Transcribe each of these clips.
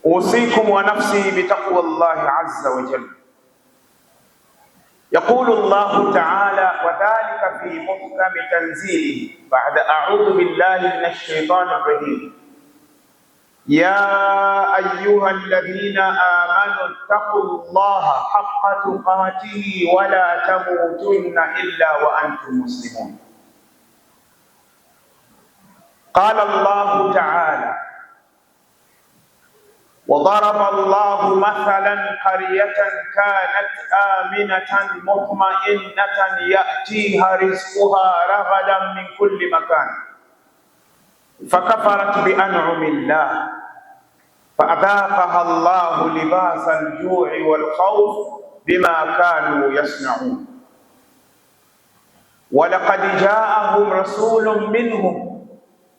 أوصيكم ونفسي بتقوى الله عز وجل. يقول الله تعالى وذلك في محكم تنزيله بعد أعوذ بالله من الشيطان الرجيم: يا أيها الذين آمنوا اتقوا الله حق تقاته ولا تموتن إلا وأنتم مسلمون. قال الله تعالى: وضرب الله مثلا قرية كانت آمنة مطمئنة يأتيها رزقها رغدا من كل مكان فكفرت بأنعم الله فأذاقها الله لباس الجوع والخوف بما كانوا يصنعون. ولقد جاءهم رسول منهم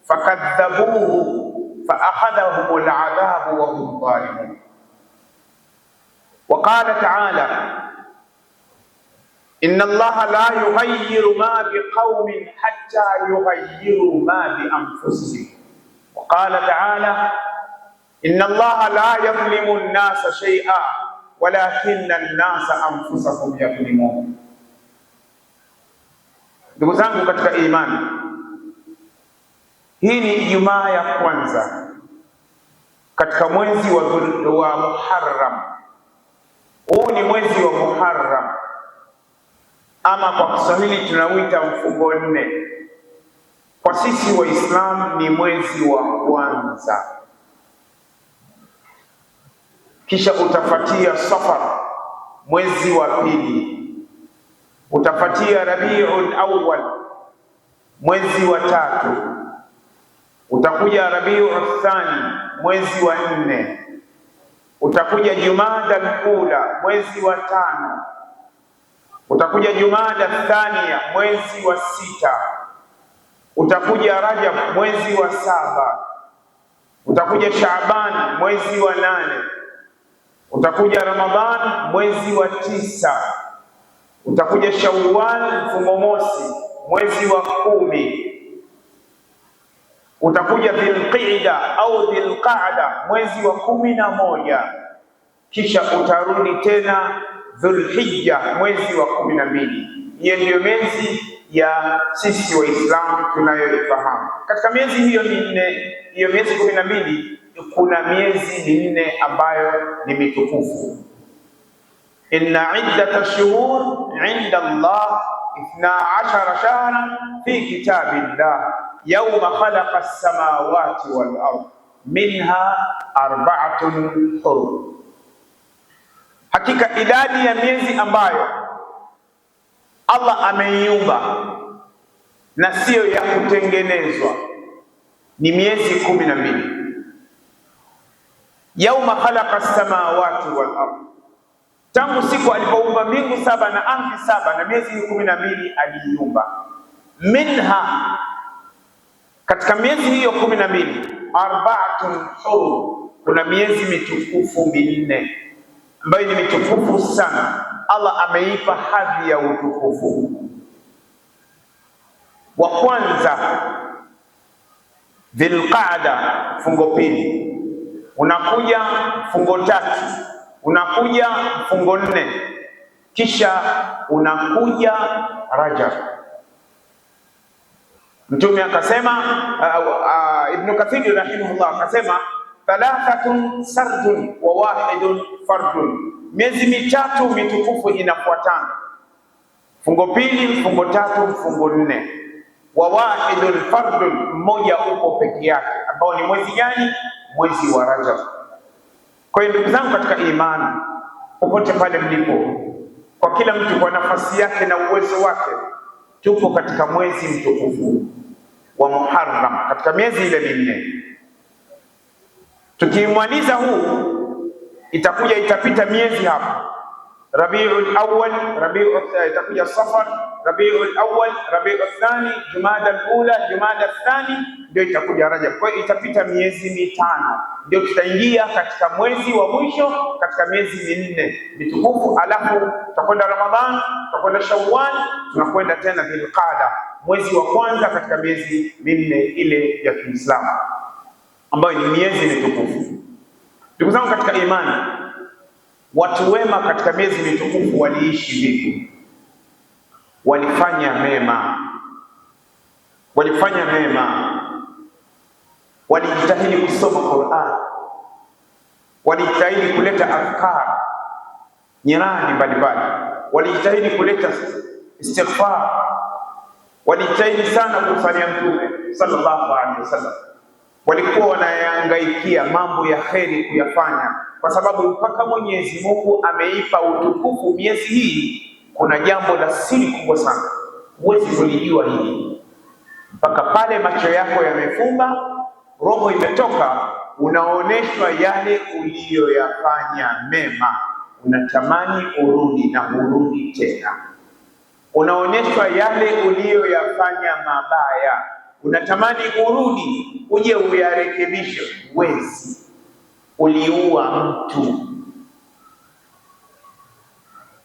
فكذبوه فأخذهم العذاب وهم ظالمون. وقال تعالى: إن الله لا يغير ما بقوم حتى يغيروا ما بأنفسهم. وقال تعالى: إن الله لا يظلم الناس شيئا ولكن الناس أنفسهم يظلمون. Ndugu zangu katika imani, hii ni Ijumaa ya kwanza katika mwezi wa Muharram. Huu ni mwezi wa Muharram, ama kwa Kiswahili tunauita mfungo nne. Kwa sisi Waislamu ni mwezi wa kwanza, kisha utafatia Safar mwezi wa pili, utafatia Rabiul Awwal mwezi wa tatu, utakuja Rabiul Thani mwezi wa nne, utakuja Jumada al-Ula mwezi wa tano, utakuja Jumada Thania mwezi wa sita, utakuja Rajab mwezi wa saba, utakuja Shaaban mwezi wa nane, utakuja Ramadhan mwezi wa tisa, utakuja Shawwal mfungo mosi mwezi wa kumi, utakuja Dhulqa'da au Dhulqa'da mwezi wa 11, kisha utarudi tena Dhulhijja mwezi wa 12. Hiyo ndiyo miezi ya sisi Waislamu tunayoifahamu. Katika miezi hiyo minne, hiyo miezi 12, kuna miezi minne ambayo ni mitukufu. Inna iddata shuhur inda Allah 12 shahran fi kitabillah yawma khalaqa as-samawati wal ard minha arba'atun hurum. Hakika idadi ya miezi ambayo Allah ameiumba na siyo ya kutengenezwa ni miezi 12. Yawma khalaqa as-samawati wal ard, tangu siku alipoumba mbingu saba na ardhi saba na miezi 12 aliiumba. Minha, katika miezi hiyo 12, arba'atun hurum, kuna miezi mitukufu minne ambayo ni mitukufu sana. Allah ameipa hadhi ya utukufu. Wa kwanza Dhulqa'da fungo pili, unakuja fungo tatu, unakuja fungo nne, kisha unakuja Rajab. Mtume akasema, Ibn Kathir rahimahullah akasema, thalathatun sardun wa wahidun fardun, miezi mitatu mitukufu inafuatana, fungo pili, fungo tatu, fungo nne. Wa wahidun fardun, mmoja uko peke yake, ambao ni mwezi gani? Mwezi wa Rajab. Kwa hiyo ndugu zangu katika imani, popote pale mlipo, kwa kila mtu kwa nafasi yake na uwezo wake, tupo katika mwezi mtukufu wa Muharram, katika miezi ile minne. Tukimaliza huu, itapita miezi hapa: Rabiul Awwal, itakuja Safar, Rabiul Awwal, Rabiul Thani, Jumada al-Ula, Jumada Thani, ndio itakuja Rajab. Kwa hiyo itapita miezi mitano, ndio tutaingia katika mwezi wa mwisho katika miezi minne mitukufu. Alafu tutakwenda Ramadhan, tutakwenda Shawwal, tunakwenda tena Dhulqa'da, mwezi wa kwanza katika miezi minne ile ya Kiislamu ambayo ni miezi mitukufu. Ndugu zangu katika imani, watu wema katika miezi mitukufu waliishi vipi? Walifanya mema, walijitahidi kusoma Qur'an, walijitahidi kuleta adhkar nyirani mbalimbali, walijitahidi kuleta istighfar, walijitahidi sana kumfanyia Mtume sallallahu alaihi wasallam. Walikuwa wanayangaikia mambo ya kheri kuyafanya, kwa sababu mpaka Mwenyezi Mungu ameipa utukufu miezi hii. Kuna jambo la siri kubwa sana, huwezi kulijua hili mpaka pale macho yako yamefumba, roho imetoka, unaoneshwa yale uliyoyafanya mema, unatamani urudi na urudi tena. Unaoneshwa yale uliyoyafanya mabaya, unatamani urudi uje uyarekebishe. Wezi, uliua mtu,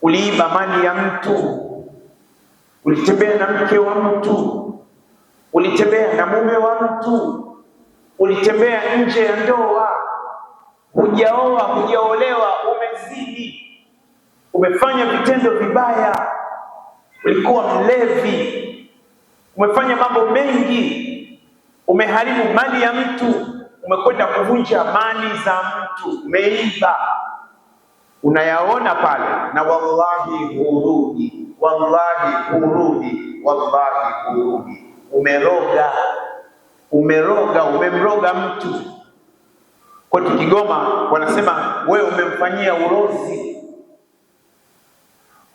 uliiba mali ya mtu, ulitembea na mke wa mtu, ulitembea na mume wa mtu, ulitembea nje ya ndoa, hujaoa, hujaolewa, umezidi, umefanya vitendo vibaya, ulikuwa mlevi, umefanya mambo mengi, umeharibu mali ya mtu, umekwenda kuvunja mali za mtu, umeiba, unayaona pale, na wallahi hurudi, wallahi hurudi, wallahi hurudi. Umemroga mtu. Kwetu Kigoma wanasema wewe umemfanyia urozi,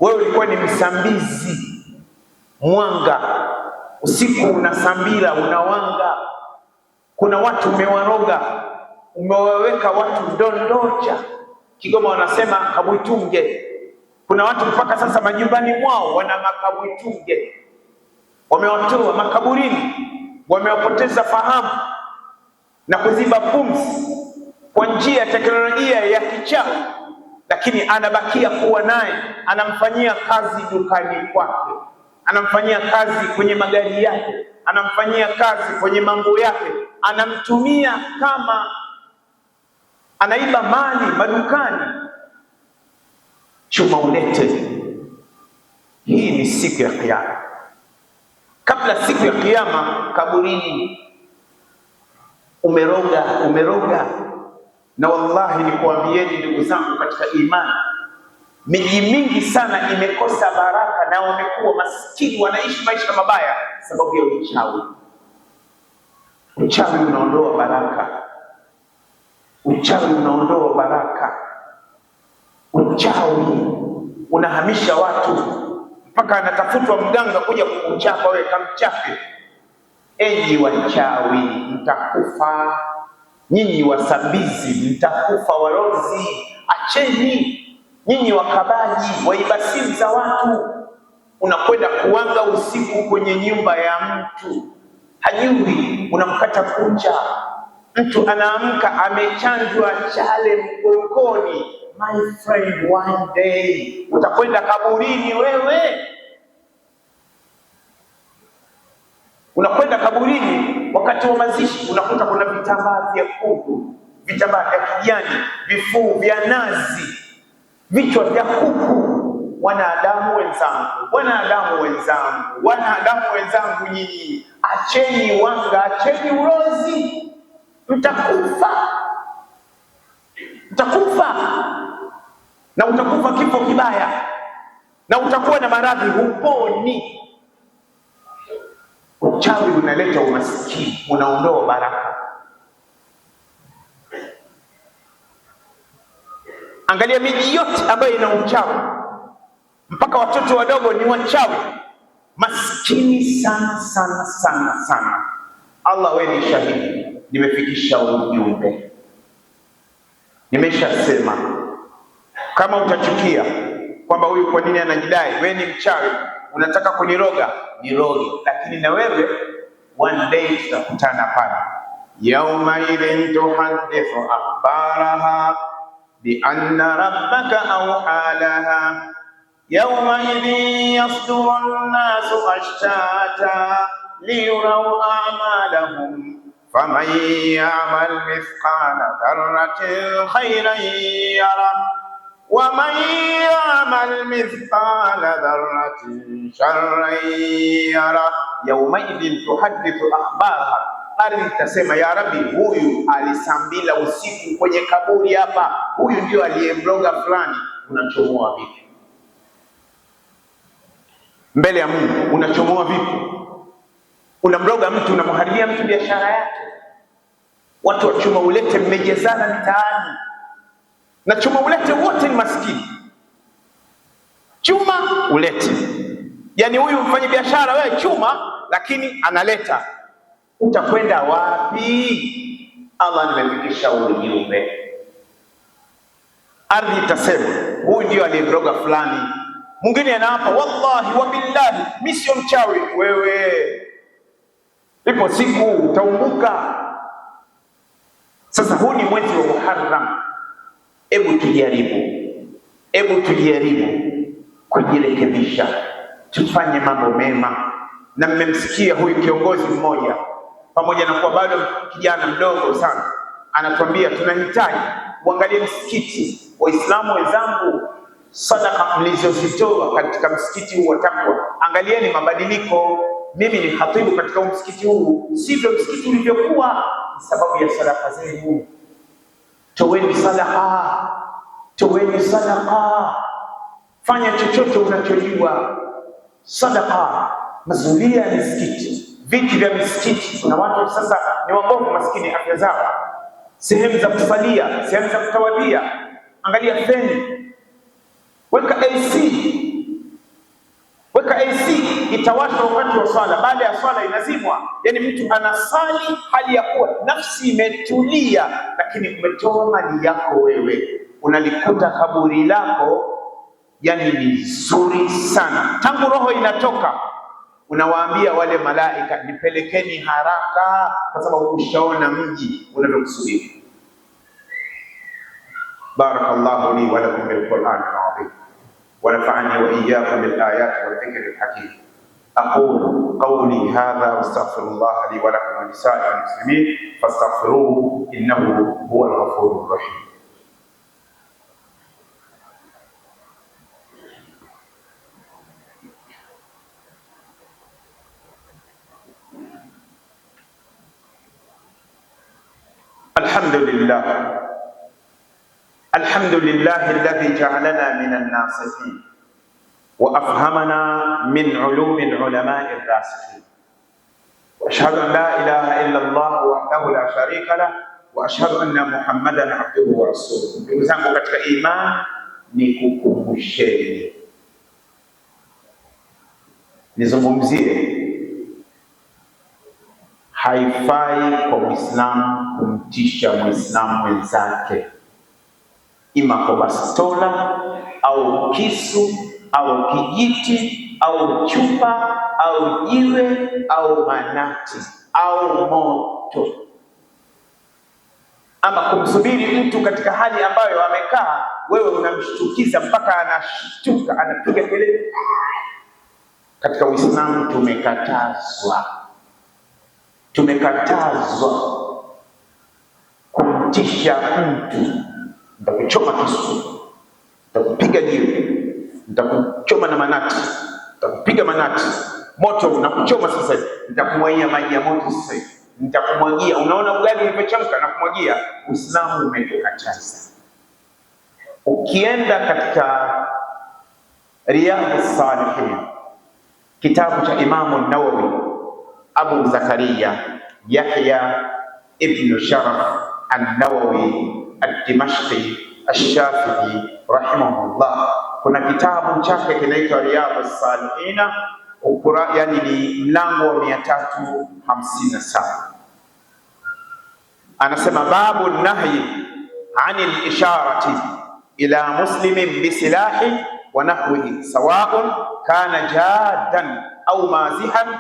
wewe ulikuwa ni msambizi, mwanga, usiku unasambira, unawanga. Kuna watu umewaroga, umewaweka watu ndondocha. Kigoma wanasema kabwitunge. Kuna watu mpaka sasa majumbani mwao wana makabwitunge, wamewatoa makaburini, wamewapoteza fahamu na kuziba pumzi kwa njia ya teknolojia ya kichawi, lakini anabakia kuwa naye, anamfanyia kazi dukani kwake, anamfanyia kazi kwenye magari yake, anamfanyia kazi kwenye mambo yake, anamtumia kama anaiba mali madukani. Chuma ulete. Hii ni siku ya Kiyama. Kabla siku ya Kiyama, kaburini umeroga. Na wallahi nikuambieni ndugu zangu katika imani, miji mingi sana imekosa baraka na wamekuwa maskini, wanaishi maisha mabaya sababu ya uchawi. Uchawi unaondoa baraka, uchawi unaondoa baraka, uchawi unahamisha watu mpaka anatafutwa mganga kuja kukuchapa wewe, kamchape. Enyi wachawi mtakufa, nyinyi wasambizi mtakufa, warozi acheni, nyinyi wakabaji, waiba simu za watu. Unakwenda kuanga usiku kwenye nyumba ya mtu, hajui, unamkata kucha. Mtu anaamka amechanjwa chale mgongoni. My friend, one day utakwenda kaburini wewe. Unakwenda kaburini, wakati wa mazishi unakuta kuna vitambaa vyekundu, vitambaa vya kijani, vifuu vya nazi, vichwa vya kuku. Wanadamu wenzangu, nyinyi acheni wanga, acheni urozi, mtakufa, na utakufa kifo kibaya, na utakuwa na maradhi huponi. Uchawi unaleta umaskini, unaondoa baraka. Angalia miji yote ambayo ina uchawi, mpaka watoto wadogo ni wachawi, maskini sana. Allah, wewe ni shahidi, nimefikisha ujumbe, nimeshasema. Kama utachukia kwamba huyu kwa nini anajidai wewe ni mchawi, unataka kuniroga, niroge, lakini na wewe one day tutakutana pale. Yauma idhin tuhaddithu akhbaraha bi anna rabbaka awhalaha yauma idhin yasduru an-nasu ashtata liyuraw a'malahum faman ya'mal mithqala dharratin khayran yara wa man ya'mal mithqala dharratin sharran yara yawmaidhin tuhaddithu akhbaraha. Ardhi itasema ya Rabbi, huyu alisambila usiku kwenye kaburi hapa, huyu ndio aliyemloga fulani. Unachomoa vipi mbele ya Mungu? Unachomoa vipi? Unamloga mtu, unamharibia mtu biashara yake. Watu wa chuma ulete mmejezana mitaani, na chuma ulete wote ni maskini. Chuma ulete, yani huyu mfanye biashara, wewe chuma, lakini analeta. Utakwenda wapi? Allah nimefikisha ujumbe. Ardhi itasema huyu ndio aliyemloga fulani. Mwingine anaapa wallahi wa billahi, mimi sio mchawi. Wewe ipo siku utaumbuka. Sasa huu ni mwezi wa Muharram. Hebu tujaribu kujirekebisha, tufanye mambo mema. Na mmemsikia huyu kiongozi mmoja, pamoja na kuwa bado kijana mdogo sana, anatuambia tunahitaji uangalie msikiti. Waislamu wenzangu, sadaka mlizozitoa katika msikiti huu wa Taqwa, angalieni mabadiliko. Mimi ni khatibu katika msikiti huu, sivyo msikiti ulivyokuwa, sababu ya sadaka zenu. Toweni sadaka, fanya chochote unachojua. Sadaka, mazulia ya misikiti, viti vya misikiti. Kuna watu sasa ni wabovu maskini afya zao, sehemu za kusalia, sehemu za kutawadhia. Angalia feni, weka AC itawashwa wakati wa swala, baada ya swala inazimwa. Yani mtu anasali hali ya kuwa nafsi imetulia, lakini umetoa mali yako wewe, unalikuta kaburi lako yani ni zuri sana. Tangu roho inatoka unawaambia wale malaika, nipelekeni haraka, kwa sababu ushaona mji unavyokusubiri. Barakallahu li wa lakum bil Qur'an al-azim wa nafa'ani wa iyyakum bil ayati wal dhikri al-hakim. Aqulu qawli hadha wa astaghfirullah li wa lakum wa lisa'il muslimin fastaghfiruhu innahu huwal ghafurur rahim. الحمد لله الذي جعلنا من الناصحين وأفهمنا من علوم العلماء الراسخين وأشهد أن لا إله إلا الله وحده لا شريك له وأشهد أن محمدا عبده ورسوله. Ndugu zangu katika imani, nikukumbusheni, nizungumzie, haifai kwa Muislamu kumtisha Muislamu mwenzake, ima kwa bastola au kisu au kijiti au chupa au jiwe au manati au moto, ama kumsubiri mtu katika hali ambayo amekaa, wewe unamshtukiza mpaka anashtuka, anapiga kelele. Katika Uislamu tumekatazwa kumtisha mtu. Nitakuchoma kisu, nitakupiga jiwe, nitakuchoma na manati, nitakupiga manati, moto unakuchoma sasa hivi, nitakumwagia maji ya moto sasa hivi, nitakumwagia. Unaona ugali ulivyochemka na kumwagia. Uislamu umetukataza. Ukienda katika Riyadhus Salihin, kitabu cha Imamu Nawawi, Abu Zakaria Yahya ibn Sharaf an-Nawawi ad-Dimashqi ash-Shafi'i rahimahullah, kuna kitabu chake kinaitwa Riyadhus Salihin, yani ni mlango wa 357. Anasema babu nahyi anil isharati ila muslimin bisilahi wa nahwihi sawa'un kana jaddan au mazihan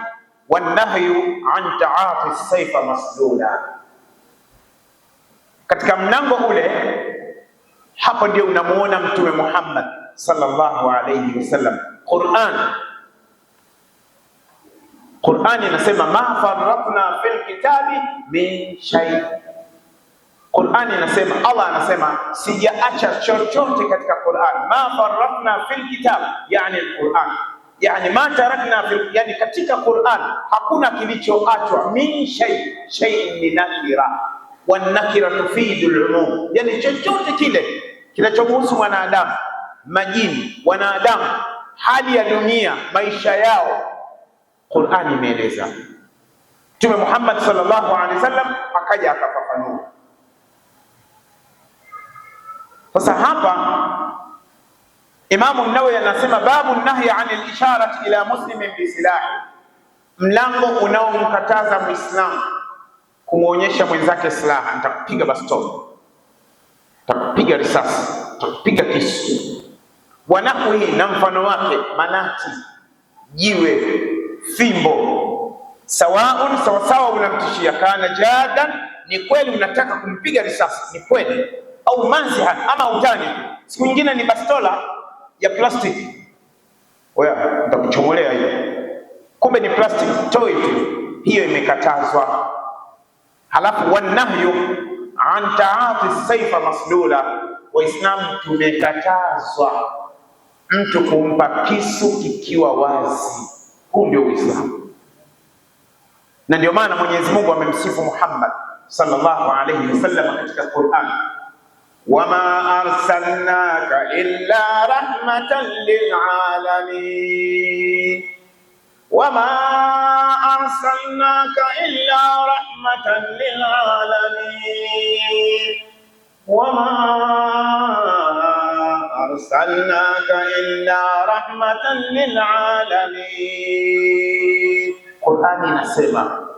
wanahyu an ta'ati as-sayfa maslula. Katika mlango ule, hapo ndio unamuona Mtume Muhammad sallallahu alayhi wasallam. Qur'ani inasema ma farratna fil kitabi min shay. Qur'ani inasema, Allah anasema sijaacha chochote katika Qur'an. Ma farratna fil kitab, yani al-Qur'an, yani ma tarakna fil, yani katika Qur'an hakuna kilichoachwa. Min shay, shay ni nakira, wan nakira tufidu al-umum, yani chochote kile kinachomhusu mwanadamu, majini, wanadamu, hali ya dunia, maisha yao, Qur'ani imeeleza. Mtume Muhammad sallallahu alaihi wasallam akaja akafafanua. Sasa hapa Imamu Nawawi anasema babu nahyi anil isharati ila muslimin bisilahi, mlango unaomkataza Muislamu kumwonyesha mwenzake silaha. Nitakupiga bastola, nitakupiga risasi, nitakupiga kisu, wanahwi na mfano wake, manati, jiwe, fimbo, sawaun, sawasawa unamtishia, kana jadan, ni kweli unataka kumpiga risasi, ni kweli, au manzihan, ama utani. Siku nyingine ni bastola ya plastiki, wewe nitakuchomolea hiyo, kumbe ni plastic toy tu, hiyo imekatazwa. Halafu wanahyu an taati saifa maslula, Waislamu tumekatazwa mtu kumpa kisu kikiwa wazi. Huu ndio Uislamu, na ndio maana Mwenyezi Mungu amemsifu Muhammad sallallahu alayhi wasallam katika Qur'an, wama arsalnaka illa rahmatan lilalamin, wama arsalnaka illa rahmatan lilalamin, wama arsalnaka illa rahmatan lilalamin. Qur'ani inasema,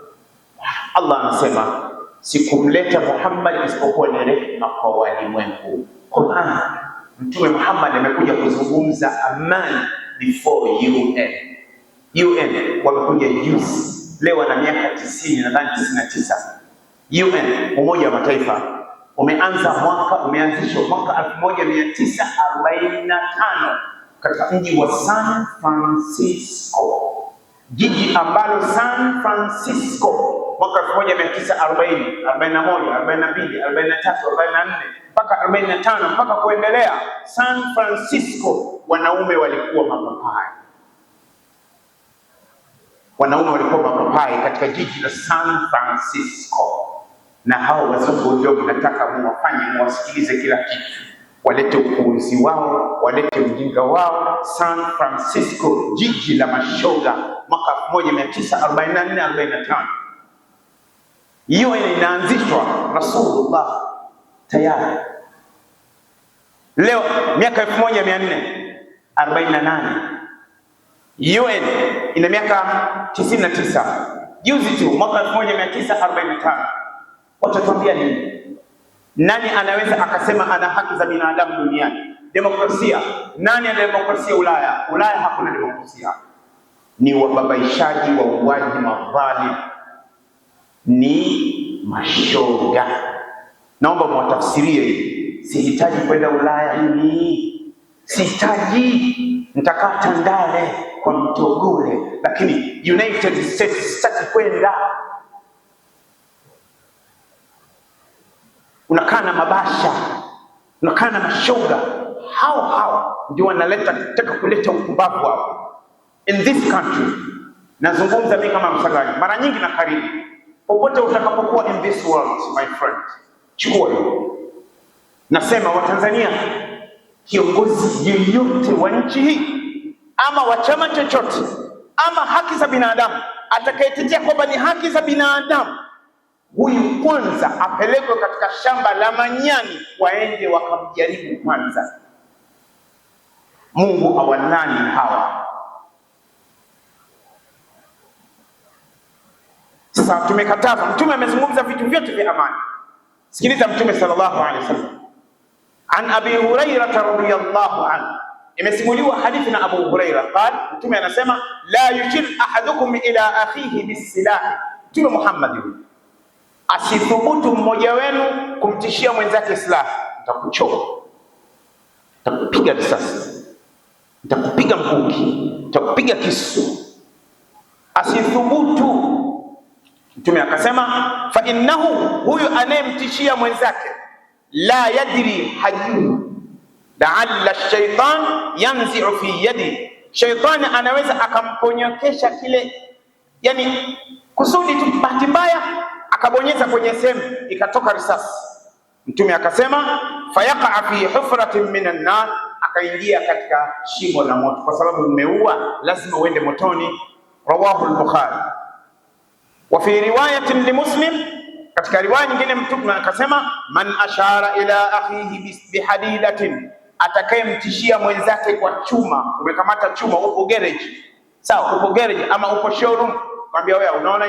Allah anasema sikumleta Muhammad isipokuwa ni rehema kwa walimwengu. Qur'an, Mtume Muhammad amekuja kuzungumza amani before UN. UN wamekuja juzi, leo na miaka 90 nadhani 99. UN, Umoja wa Mataifa, umeanzishwa mwaka 1945 katika mji wa San Francisco, jiji ambalo San Francisco mwaka 1940, 41, 42, 43, 44 mpaka 45 mpaka kuendelea, San Francisco wanaume walikuwa mapapai. Wanaume walikuwa mapapai katika jiji la San Francisco, na hao wazungu ndio nataka muwafanye muwasikilize kila kitu, walete upuuzi wao, walete ujinga wao. San Francisco, jiji la mashoga, mwaka 1944-45. Hiyo inaanzishwa Rasulullah tayari. Leo miaka 1448, UN ina miaka 99. Juzi tu mwaka 1945. Watatuambia nini? Nani anaweza akasema ana haki za binadamu duniani? Demokrasia, nani ana demokrasia Ulaya? Ulaya hakuna demokrasia, ni wababaishaji, wauaji, madhalim, ni mashoga. Naomba mwatafsirie hii. Sihitaji kwenda Ulaya mimi, sihitaji, nitakaa Tandale kwa Mtogole, lakini United States sitaki kwenda. Unakaa na mabasha, unakaa na mashoga. Hao ndio wanataka kuleta upumbavu hapo in this country. Nazungumza mimi kama Msangani, mara nyingi na karibu, popote utakapokuwa in this world my friend, chukua hiyo. Nasema Watanzania, kiongozi yeyote wa nchi hii ama wa chama chochote ama haki za binadamu atakayetetea kwamba ni haki za binadamu, huyu kwanza apelekwe katika shamba la manyani, waende wakamjaribu kwanza. Mungu awalani hawa. Sasa tumekataza. Mtume amezungumza vitu vyote vya amani. Sikiliza Mtume sallallahu alaihi wasallam. An Abi Hurairah radhiyallahu anhu, imesimuliwa hadithi na Abu Hurairah qala, Mtume anasema la yushir ahadukum ila akhihi bisilahi. Mtume Muhammad, asithubutu mmoja wenu kumtishia mwenzake silaha. Nitakuchoma, nitakupiga risasi, nitakupiga mkuki, nitakupiga kisu. asithubutu. Mtume akasema fa innahu, huyu anayemtishia mwenzake, la yadri, hajui, laalla shaitan yanzi'u fi yadi, shaitani anaweza akamponyokesha kile, yani kusudi tu, bahati mbaya akabonyeza kwenye sehemu ikatoka risasi. Mtume akasema fayaqa fi hufratin minan nar, akaingia katika shimo la moto, kwa sababu umeua lazima uende motoni. Rawahu al-Bukhari. Wa fi riwayatin li Muslim, katika riwaya nyingine Mtume akasema man ashara ila akhihi bihadidatin, atakayemtishia mwenzake kwa chuma. Umekamata chuma, upo garage, sawa, upo garage ama upo showroom, mwambia wewe, unaona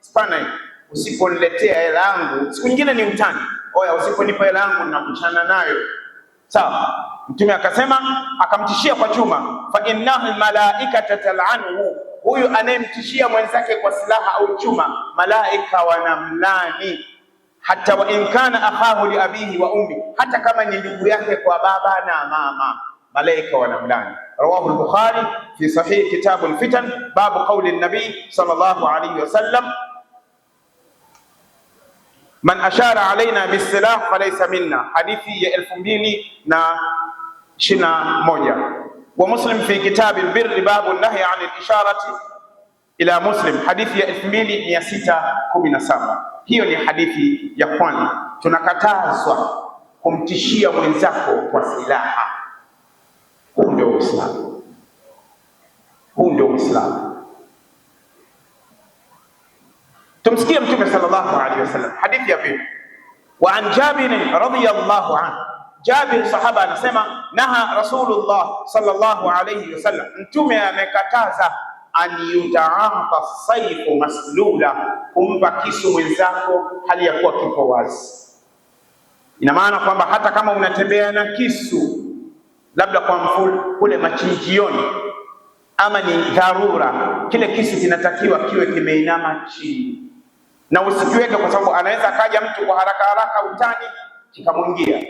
spana hii, usiponiletea hela yangu, siku nyingine ni utani, oya, usiponipa hela yangu nakuchana nayo, sawa. Mtume akasema, akamtishia kwa chuma, fa innahu malaikata tal'anuhu, huyu anayemtishia mwenzake kwa silaha au chuma, malaika wanamlani. Hata wa in kana akhahu li abihi wa ummi, hata kama ni ndugu yake kwa baba na mama, malaika wanamlani. Rawahu al-Bukhari fi sahih kitab al-fitan, babu qawli an-nabi sallallahu alayhi wasallam, man ashara alaina bisilah falaysa minna, hadithi ya 2021. Wa Muslim fi kitab al-birr babu an-nahy 'an al-isharati ila Muslim, hadithi ya 2617. Hiyo ni hadithi ya kwanza. Tunakatazwa kumtishia mwenzako kwa silaha. Huu ndio Uislamu, huu ndio Uislamu. Tumsikie Mtume sallallahu alaihi wasallam, hadithi ya pili. Wa an Jabir radhiyallahu anhu, Jabir sahaba anasema, naha Rasulullah sallallahu alaihi wasallam, Mtume amekataza an yuta'ata sayfu maslula, kumpa kisu mwenzako hali ya kuwa kipo wazi. Ina maana kwamba hata kama unatembea na kisu, labda kwa mfulu kule machinjioni, ama ni dharura, kile kisu kinatakiwa kiwe kimeinama chini, na usikiweke, kwa sababu anaweza kaja mtu kwa haraka haraka utani kikamwingia.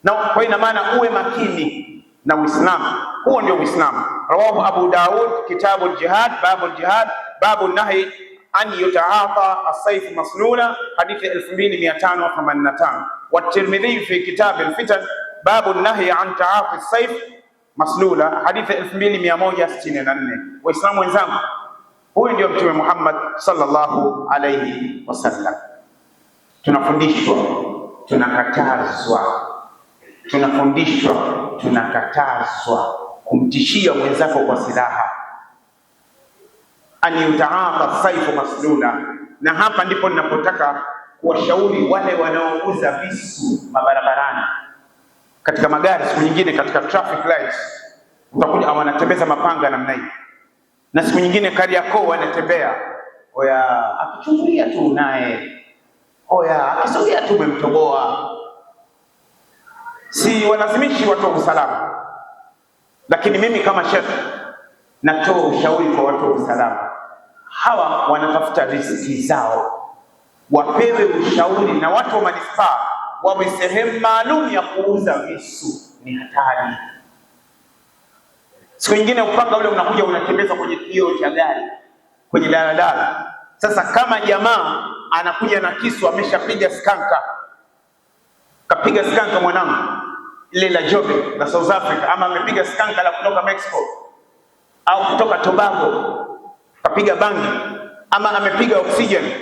Na kwa ina maana uwe makini na Uislamu. Huo ndio Uislamu. Rawahu Abu Daud kitabu al-jihad, babu al-jihad, babu an-nahy an yuta'ata as-sayf maslula, hadithi 2585. Wa Tirmidhi fi kitab al-fitan, babu an-nahy an ta'ati as-sayf maslula, hadithi 2164. Waislamu wenzangu, huyu ndio Mtume Muhammad sallallahu alayhi wasallam. Tunafundishwa, tunakatazwa, tunafundishwa, tunakatazwa kumtishia mwenzako kwa silaha, an yuta'ata sayfu maslula. Na hapa ndipo ninapotaka kuwashauri wale wanaouza visu mabarabarani, katika magari, siku nyingine katika traffic lights utakuja wanatembeza mapanga namna hii, na siku nyingine Kariakoo wanatembea, oya, akichungulia tu naye, oya, akisogea tu umemtoboa. Si walazimishi watu wa usalama, lakini mimi kama sheikh natoa ushauri kwa watu wa usalama. Hawa wanatafuta riziki zao, wapewe ushauri, na watu wa manispaa wawe sehemu maalum ya kuuza visu. Ni hatari. Siku nyingine upanga ule unakuja unatembeza kwenye kioo cha gari, kwenye daladala. Sasa kama jamaa anakuja na kisu, ameshapiga skanka, kapiga skanka mwanangu ile la Jobe la South Africa, ama amepiga skanka la kutoka Mexico au kutoka Tobago, kapiga bangi, ama amepiga oxygen,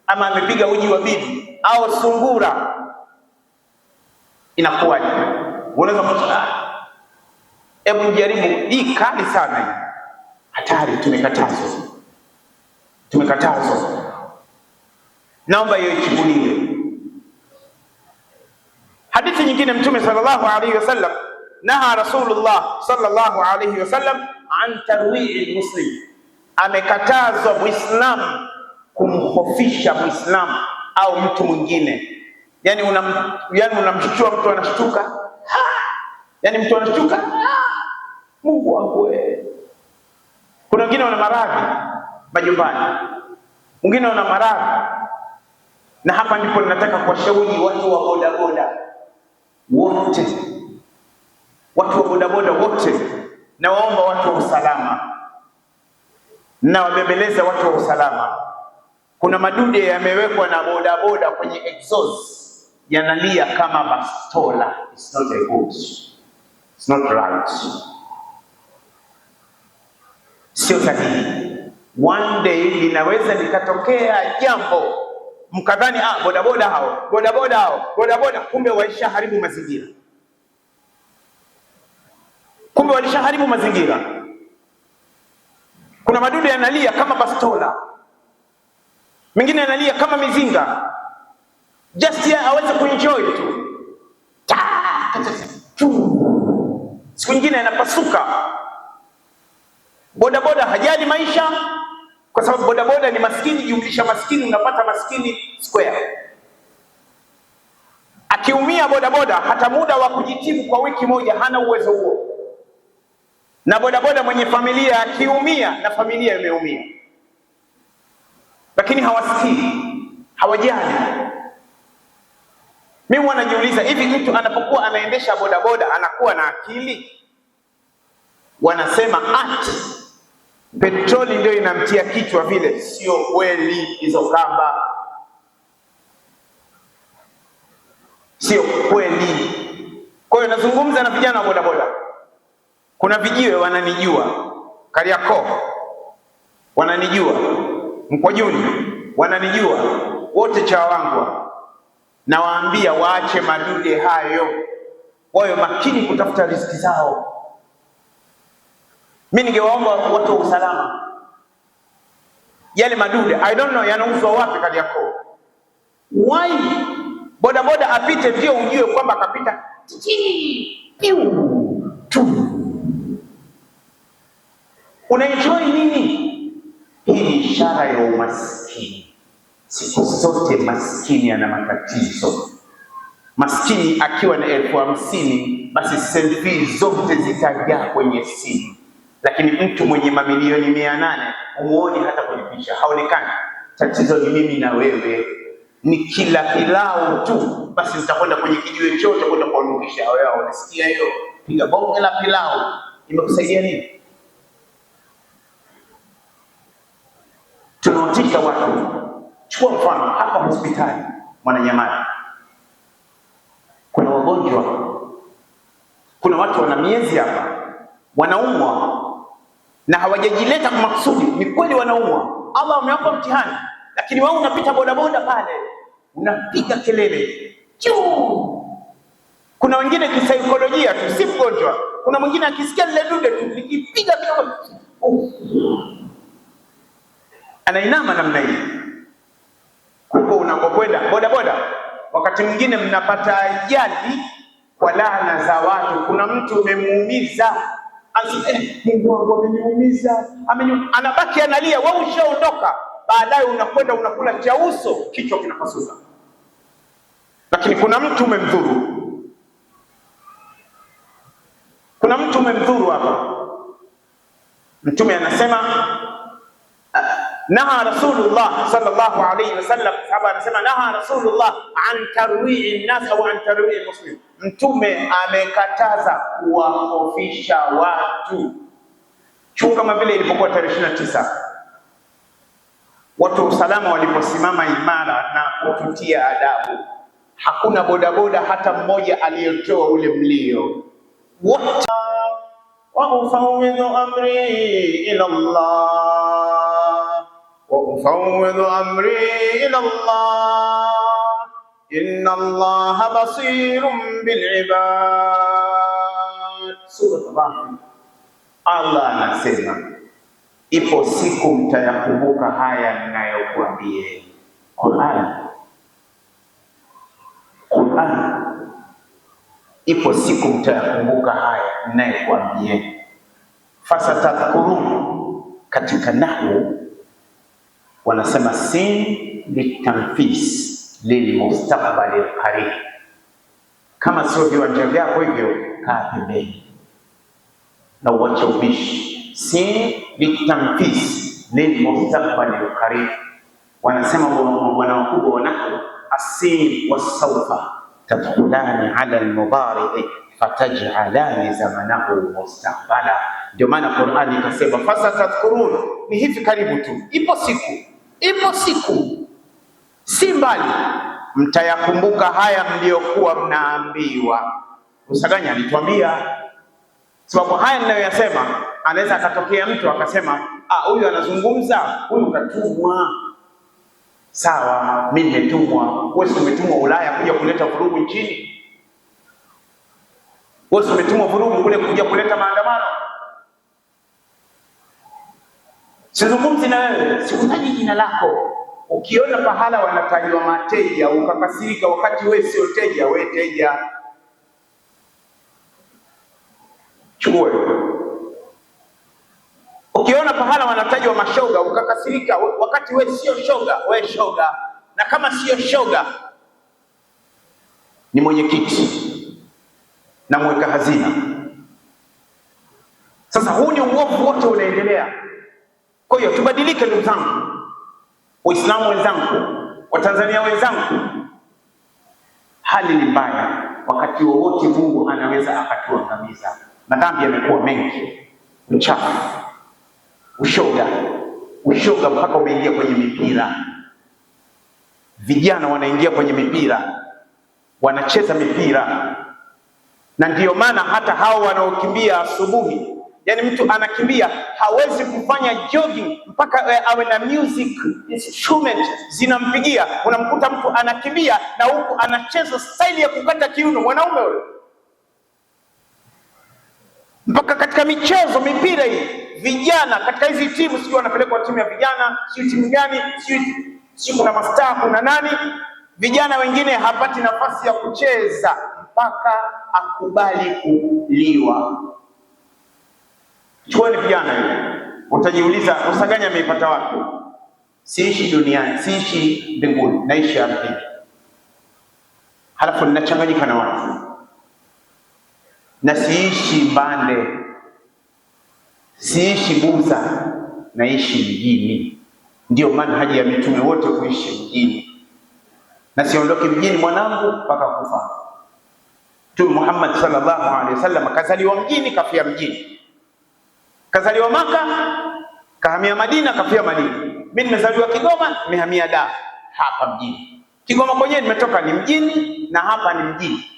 ama amepiga uji wa bibi au sungura, inakuwaje? Unaweza kusema hebu jaribu hii, kali sana hii, hatari. Tumekatazwa, tumekatazwa. Naomba hiyo ichukuliwe. Hadithi nyingine, Mtume sallallahu alayhi wasallam, naha Rasulullah sallallahu alayhi wasallam an tarwi'i muslim, amekatazwa Muislamu kumhofisha Muislamu au mtu mwingine. Yani unamshtua mtu anashtuka, yani mtu anashtuka, Mungu wangu wewe. Kuna wengine wana maradhi majumbani, wengine wana maradhi. Na hapa ndipo ninataka kuwashauri watu wa bodaboda wote, watu wa bodaboda wote, na waomba watu wa usalama, na wabembeleza watu wa usalama. Kuna madude yamewekwa na bodaboda kwenye exhaust, yanalia kama bastola. It's not a good. It's not right. Sio sahihi. One day linaweza likatokea jambo mkadhani bodaboda, kumbe walishaharibu mazingira. Kuna madude yanalia kama bastola, mengine yanalia kama mizinga, just ya aweze kuenjoy tu. Siku nyingine yanapasuka. Bodaboda hajali maisha, kwa sababu bodaboda ni maskini jumlisha maskini, unapata maskini square. Akiumia bodaboda, hata muda wa kujitibu kwa wiki moja hana uwezo huo. Na bodaboda mwenye familia akiumia, na familia imeumia, lakini hawasikii, hawajali. Mimi wanajiuliza, hivi mtu anapokuwa anaendesha bodaboda anakuwa na akili? Wanasema petroli ndio inamtia kichwa vile. Sio kweli, hizo kamba sio kweli. Kwa hiyo nazungumza na vijana wa bodaboda. Kuna vijiwe wananijua, Kariakoo wananijua, Mkwajuni wananijua, wote Chawangwa. Nawaambia waache madude hayo, wawe makini kutafuta riziki zao. Mimi ningewaomba watu wa usalama, yale madude I don't know yanauzwa wapi Kariakoo. Why bodaboda apite ndio ujue kwamba akapita tu. Unaenjoy nini? Hii ni ishara ya umaskini. Siku zote maskini ana matatizo. Maskini akiwa na 50,000 basi selfie zote zitajaa kwenye simu, lakini mtu mwenye mamilioni 800 umuoni hata kwenye picha, haonekani. Tatizo ni mimi na wewe. Ni kila pilau tu basi utakwenda kwenye kijiwe chote kwenda kuonukisha. Wewe unasikia hiyo? Piga bonge la pilau, imekusaidia nini? Tunawatisha watu. Chukua mfano hapa hospitali Mwananyamala, kuna wagonjwa, kuna watu wana miezi hapa wanaumwa na hawajajileta kwa makusudi. Ni kweli wanaumwa, Allah amewapa mtihani, lakini wewe unapita bodaboda pale unapiga kelele juu. Kuna wengine kisaikolojia tu, si mgonjwa. Kuna mwingine akisikia lile dude tu likipiga kidogo anainama namna hii. Huko unakokwenda bodaboda, wakati mwingine mnapata ajali kwa laana za watu. Kuna mtu umemuumiza, Mungu wangu ameniumiza, anabaki analia, wewe ushaondoka. Baadaye unakwenda unakula cha uso, kichwa kinapasuka. Lakini kuna mtu umemdhuru. Kuna mtu umemdhuru hapa. Mtume anasema naha Rasulullah sallallahu alayhi wasallam, sahaba anasema naha Rasulullah an tarwi'i an-nas au an tarwi'i muslim. Mtume amekataza kuwahofisha watu. Chunga kama vile ilipokuwa tarehe 29 watu wa usalama waliposimama imara na kututia adabu, hakuna bodaboda hata mmoja aliyetoa ule mlio. Wote wa ufawidhu amri ila Allah, wa ufawidhu amri ila Allah, inna Allah basirun bil ibad. Sura Tabarak. Allah anasema ipo siku mtayakumbuka haya ninayokuambia. Qur'an. Ipo siku mtayakumbuka haya ninayokuambia. Fasatadhkurun, katika nahwu wanasema sin litanfis lilmustaqbali alqarib. Kama sio viwanja vyako hivyo, kaa pembeni na uache ubishi. Sin litanfis lilmustaqbali alqarib. Wanasema wana wakubwa wa nahwu, as-sin was-sawfa tadkhulani ala al-mudari fataj'alani zamanahu mustaqbala. Ndio maana Qur'ani ikasema fasatadhkurun, ni hivi karibu tu, ipo siku si mbali mtayakumbuka haya mliokuwa mnaambiwa. Msaganya alituambia, sababu haya ninayoyasema anaweza akatokea mtu akasema huyu anazungumza, huyu katumwa. Sawa, mimi nimetumwa. Wewe umetumwa Ulaya kuja kuleta vurugu nchini? Wewe umetumwa vurugu kule kuja kuleta maandamano? Sizungumzi na wewe, sikutaji jina lako. Ukiona pahala wanatajwa mateja ukakasirika wakati wewe sio teja, wewe teja. Chukua. Ukiona pahala wanatajwa mashoga ukakasirika wakati wewe sio shoga, wewe shoga. Na kama sio shoga ni mwenyekiti na mweka hazina. Sasa huu ni uovu wote unaendelea. Kwa hiyo tubadilike ndugu zangu, Waislamu wenzangu, Watanzania wenzangu. Hali ni mbaya, wakati wowote Mungu anaweza akatuangamiza. Madhambi yamekuwa mengi, uchafu, ushoga mpaka umeingia kwenye mipira. Vijana wanaingia kwenye mipira, wanacheza mipira. Na ndiyo maana hata hao wanaokimbia asubuhi, yani mtu anakimbia hawezi kufanya jogging mpaka awe na music instrument zinampigia. Unamkuta mtu anakimbia na huku anacheza style ya kukata kiuno, mwanaume yule. Mpaka katika michezo, mipira hii, vijana katika hizi timu, sio wanapelekwa timu ya vijana, sio timu gani, sio kuna mastaa, kuna nani, vijana wengine hapati nafasi ya kucheza mpaka akubali kuliwa. Chuoni vijana hivi, utajiuliza Msaganya ameipata wapi? Siishi duniani, siishi mbinguni, naishi ardhini. Halafu ninachanganyika na watu. Na siishi Mbande, siishi Buza, naishi mjini. Ndio manhaji ya mitume wote kuishi mjini. Na siondoke mjini mwanangu mpaka kufa. Mtume Muhammad sallallahu alaihi wasallam kazaliwa mjini, kafia mjini. Kazaliwa Maka, kahamia Madina, kafia Madina. Mimi nimezaliwa Kigoma, nimehamia Dar hapa mjini. Kigoma kwenyewe nimetoka ni mjini na hapa ni mjini.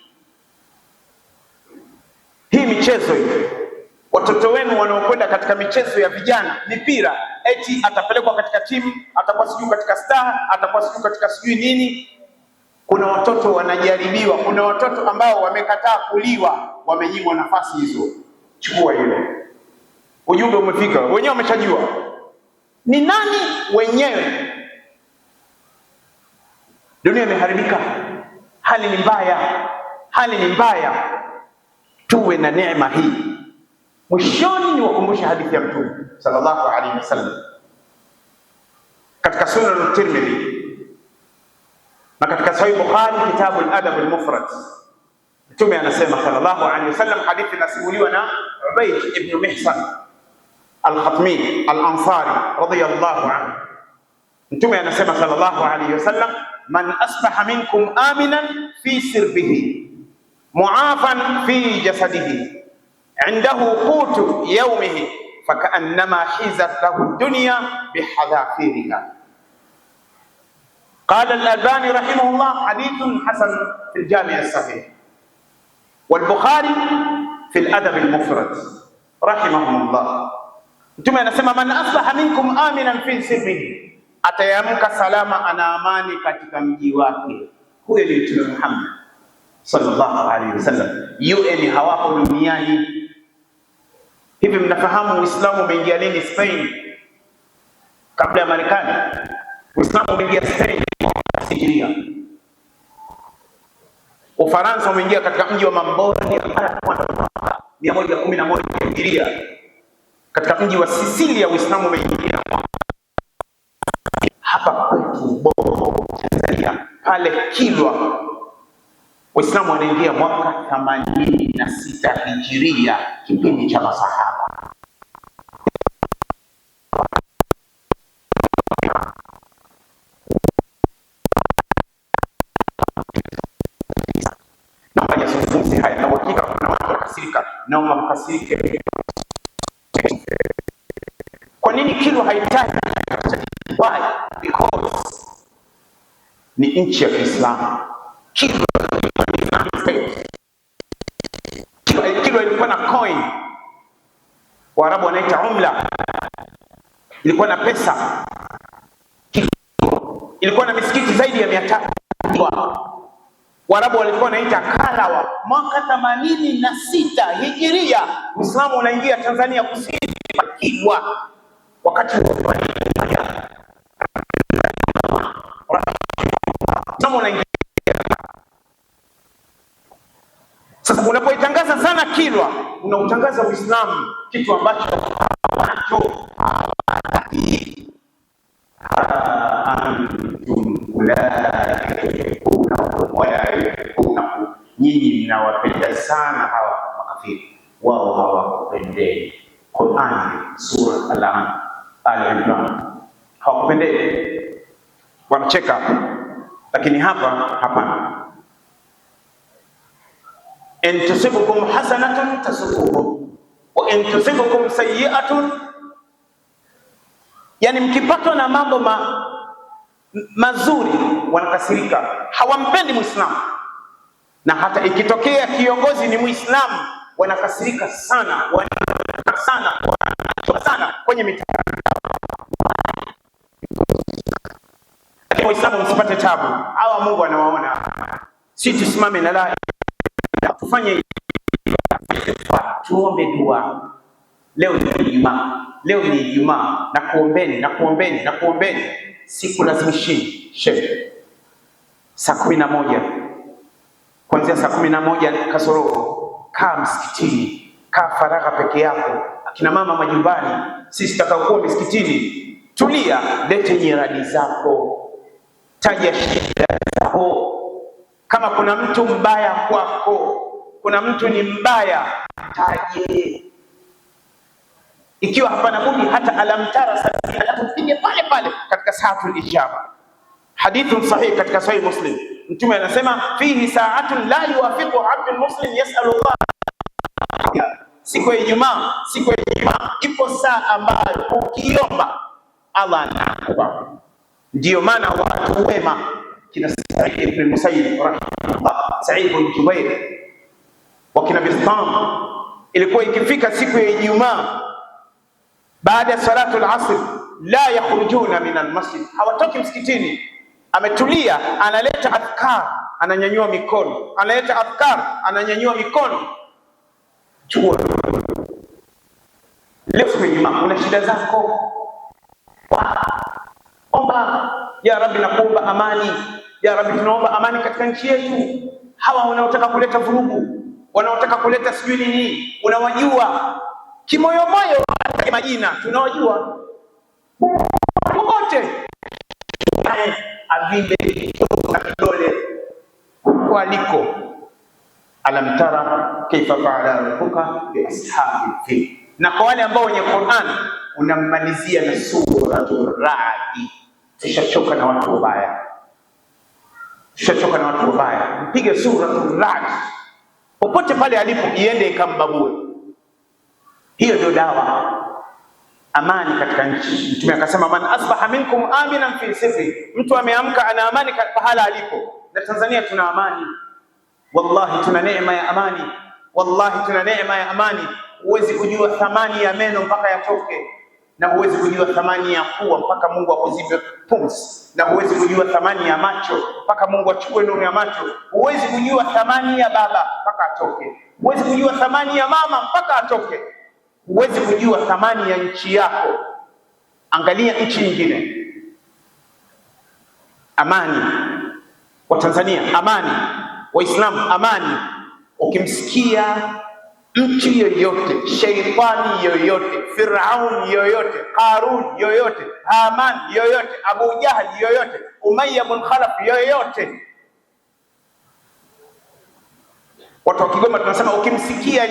Hii michezo hii, watoto wenu wanaokwenda katika michezo ya vijana, mipira, eti atapelekwa katika timu, atakuwa sijui katika Star, atakuwa sijui katika sijui nini. Kuna watoto wanajaribiwa, kuna watoto ambao wamekataa kuliwa, wamenyimwa nafasi hizo. Chukua hilo. Ujumbe umefika, wenyewe wameshajua ni nani wenyewe. Dunia imeharibika, hali ni mbaya. Tuwe na neema hii. Mwishoni ni wakumbusha hadithi ya Mtume sallallahu alaihi wasallam katika Sunan at-Tirmidhi na katika Sahih Bukhari, kitabu al-Adab al-Mufrad. Mtume anasema sallallahu alaihi wasallam, hadithi inasimuliwa na Ubayd ibn Mihsan al-Khatmi al-Ansari radiyallahu anhu. Mtume anasema sallallahu alaihi wasallam, man asbaha minkum aminan fi sirbihi mu'afan fi jasadihi indahu qutu yawmihi fakaannama hizat lahu ad-dunya bihadhafiriha. Qala al-Albani rahimahullah, hadithun hasan fi al-Jami' as-Sahih wal-Bukhari fi al-Adab al-Mufrad rahimahumullah. Mtume anasema man asbaha minkum aminan fi sirbihi, atayamka salama, ana amani katika mji wake. Huyo ni Mtume Muhammad sallallahu alaihi wasallam. UN hawapo duniani. Hivi mnafahamu Uislamu umeingia lini Spain? Kabla ya Marekani. Uislamu umeingia Spain Hijiria. Ufaransa umeingia katika mji wa Mambonia 111 Hijiria. Katika mji wa Sicilia Uislamu umeingia. Hapa kwetu Bongo Tanzania pale Kilwa Waislamu wanaingia mwaka 86 Hijiria, kipindi cha masahaba. Na haya haya na hakika kuna watu wakasirika, naomba mkasirike. ni nchi ya Kiislamu. Kilwa ilikuwa na coin, Waarabu wanaita umla, ilikuwa na pesa. Ilikuwa na misikiti zaidi ya 300. Waarabu walikuwa wanaita Kalawa. Mwaka 86 Hijiria Uislamu unaingia Tanzania kusini Kilwa. Wakati unaingia sasa, unapoitangaza sana Kilwa unautangaza Uislamu, kitu ambacho nyinyi mnawapenda sana hawa makafiri, wao hawakupendeni. Qur'an sura Al-Imran hawakupendeni, wanacheka. Lakini hapa hapana. In tusibukum hasanatun tasukuhum wa in tusibukum sayyi'atun, yani mkipatwa na mambo mazuri wanakasirika, hawampendi Muislamu. Na hata ikitokea kiongozi ni Muislamu wanakasirika sana, sana kwenye mitandao. Lakini Waislamu msipate tabu, hawa Mungu anawaona. Si tusimame na la tufanye, tuombe dua. Leo ni Ijumaa, na kuombeni siku lazimishini shehe saa 11, kuanzia saa 11 kasoro, kaa msikitini, kaa faragha peke yako. Akina mama majumbani, sisi tutakaokuwa msikitini, tulia, lete nyiradi zako, taja shida zako. Kama kuna mtu mbaya kwako, kuna mtu ni mbaya, taje. Ikiwa hapana budi, hata alamtara sasa tupige pale katika saatul ijaba. Hadithun sahih katika Sahih Muslim, Mtume anasema fihi sa'atun la yuwafiqu 'abdul muslim yas'alu Allah. Siku ya Ijumaa ipo saa ambayo ukiomba Allah anakupa. Ndio maana watu wema kina Sa'id ibn Musayyib rahimahullah, Sa'id ibn Jubair, wakina Bistam, ilikuwa ikifika siku ya Ijumaa baada ya salatu al-asr, la yakhrujuna min al-masjid, hawatoki msikitini. Ametulia, analeta adhkar, ananyanyua mikono, analeta adhkar, ananyanyua mikono. Chua leo siku ya Ijumaa, una shida zako, omba ya Rabbi, nakuomba amani ya Rabbi, tunaomba amani katika nchi yetu. Hawa wanaotaka kuleta vurugu, wanaotaka kuleta sijui nini, unawajua kimoyomoyo, majina tunawajua wote. Avimbe kidole waliko, alam tara kaifa fa'ala rabbuka bi ashabil fil. Na kwa wale ambao wenye Qur'an unammalizia na suratul Ra'd. Tushachoka na watu wabaya, mpige suratul Ra'd popote pale alipo, iende ikambague. Hiyo ndio dawa, amani katika nchi. Mtume akasema man asbaha minkum aminan fi sirri, mtu ameamka ana amani pahala alipo. Na Tanzania tuna amani, wallahi tuna neema ya amani, Huwezi kujua thamani ya meno mpaka yatoke, na huwezi kujua thamani ya pua mpaka Mungu akuzibe pumzi, na huwezi kujua thamani ya macho mpaka Mungu achukue nuru ya macho. Huwezi kujua thamani ya baba mpaka atoke, huwezi kujua thamani ya mama mpaka atoke, huwezi kujua thamani ya nchi yako. Angalia nchi nyingine, amani. Wa Tanzania amani, Waislamu amani. Ukimsikia mtu yoyote, sheitani yoyote, Firaun yoyote, Qarun yoyote, Haman yoyote, Abu Jahl yoyote, Umayya bin Khalaf yoyote, watu wa Kigoma tunasema ukimsikia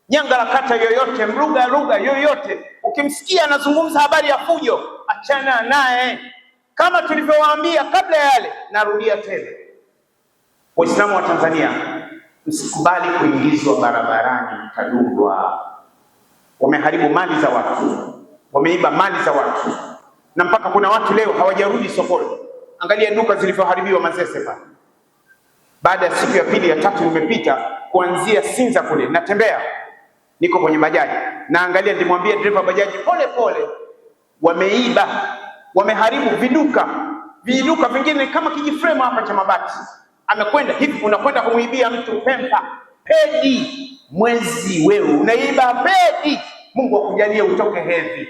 nyangarakata yoyote, mruga yoyote, ukimsikia anazungumza habari ya fujo, achana naye. Kama tulivyowaambia kabla ya yale, narudia tena, Waislamu wa Tanzania, msikubali kuingizwa barabarani mkadungwa. Wameharibu mali za watu, wameiba mali za watu, na mpaka kuna watu leo hawajarudi sokoni. Angalia duka zilivyoharibiwa Manzese pale. Baada ya siku ya pili ya tatu nimepita kuanzia Sinza kule, natembea niko kwenye bajaji, na angalia, ndimwambia dereva bajaji pole pole, wameiba, wameharibu viduka vingine kama kijiframe hapa cha mabati. Amekwenda hivi, unakwenda kumuibia mtu pedi mwezi, wewe unaiba pedi. Mungu akujalie utoke hedhi,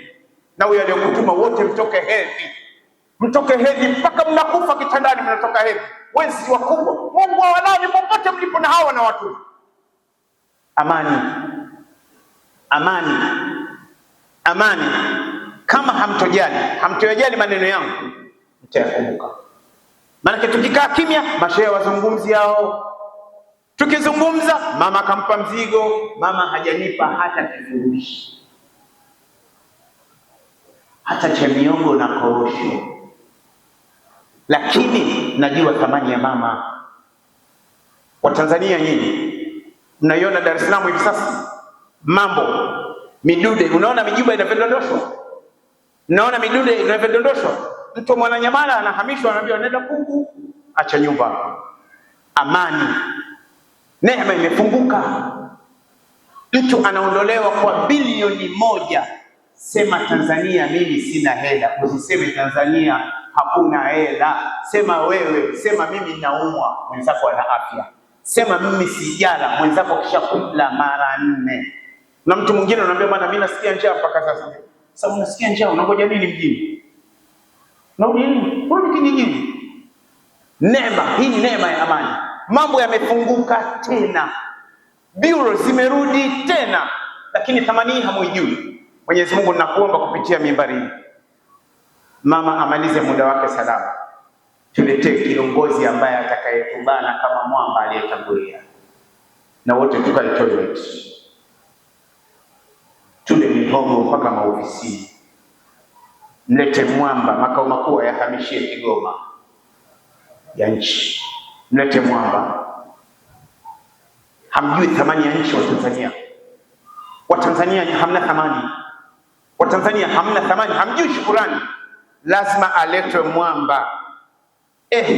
na huyo aliyokutuma wote mtoke hedhi mpaka mnakufa kitandani, mnatoka hedhi, wezi wakubwa. Mungu awalani popote mlipo na hawa na watu. Amani. Kama hamtojali maneno yangu, mtayakumbuka. Maana tukikaa kimya, mashehe wazungumzi hao. Tukizungumza, mama akampa mzigo, mama hajanipa hata kifurushi, hata cha miongo na korosho. Lakini najua thamani ya mama. Watanzania nyinyi mnaiona Dar es Salaam hivi sasa, mambo midude, unaona mijuba inavyodondoshwa, unaona midude inavyodondoshwa. Mtu Mwananyamala anahamishwa, anaambiwa nenda Pugu, acha nyumba. Amani, neema imefunguka. Mtu anaondolewa kwa bilioni 1. Sema Tanzania mimi sina hela, usiseme Tanzania hakuna hela. Sema wewe, sema mimi naumwa, mwenzako ana afya. Sema mimi sijala, mwenzako kishakula mara 4. Na mtu mwingine anamwambia bwana, mimi nasikia njaa mpaka sasa. Sasa unasikia njaa, unangoja nini mjini? Na nini? Rudi kijijini. Neema hii ni neema ya amani. Mambo yamefunguka tena, bureau zimerudi tena, lakini thamani hamuijui. Mwenyezi Mungu, ninakuomba kupitia mimbari hii, mama amalize muda wake salama, tuletee kiongozi ambaye atakayetubana kama mwamba aliyetangulia, na wote tukae toilet, tule mihogo mpaka maofisini. Mlete mwamba, makao makuu yahamishie Kigoma ya nchi. Mlete mwamba. Hamjui thamani ya nchi Watanzania hamna thamani. Watanzania hamna thamani, hamjui shukurani. Lazima aletwe mwamba.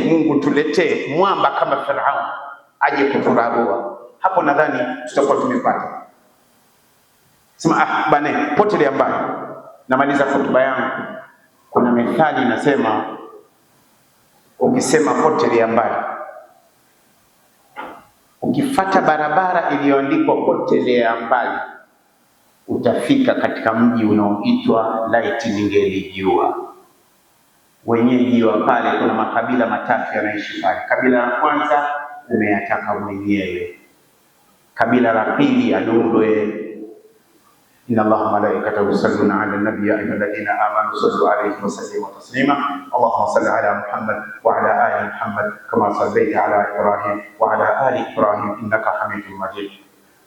Mungu tuletee mwamba kama Farao aje kuturabua. Hapo nadhani tutakuwa tumepata. Sema bane, potelea mbali. Namaliza hotuba yangu. Kuna methali inasema, ukisema potelea mbali, ukifata barabara iliyoandikwa potelea mbali, utafika katika mji unaoitwa laiti ningelijua. Wenyeji wa pale kuna makabila matatu yanaishi pale. Kabila la kwanza umeyataka mwenyewe. Kabila la pili adundwe. Inna Allaha malaikatahu yusalluna ala nabi ya ayyuhalladhina amanu sallu alayhi wa sallimu taslima. Allahumma salli ala Muhammad wa ala ali Muhammad kama sallaita ala Ibrahim wa ala ali Ibrahim innaka Hamidum Majid.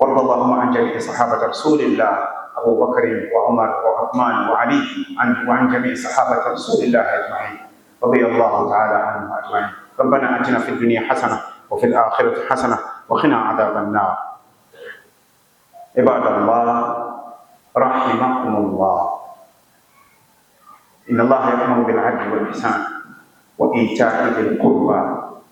وارض اللهم عن جميع صحابة رسول الله أبو بكر وعمر وعثمان وعلي وعن جميع صحابة رسول الله أجمعين رضي الله تعالى عنهم أجمعين. ربنا آتنا في الدنيا حسنة وفي الآخرة حسنة وقنا عذاب النار. عباد الله رحمكم الله، إن الله يأمر بالعدل والإحسان وإيتاء ذي القربى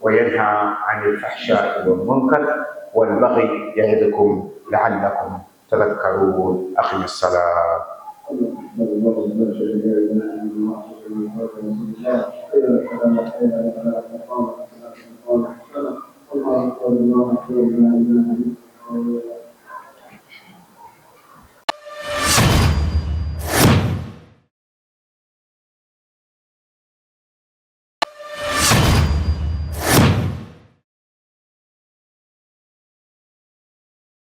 وينهى عن الفحشاء والمنكر والبغي يعظكم لعلكم تذكرون. أقم الصلاة. الله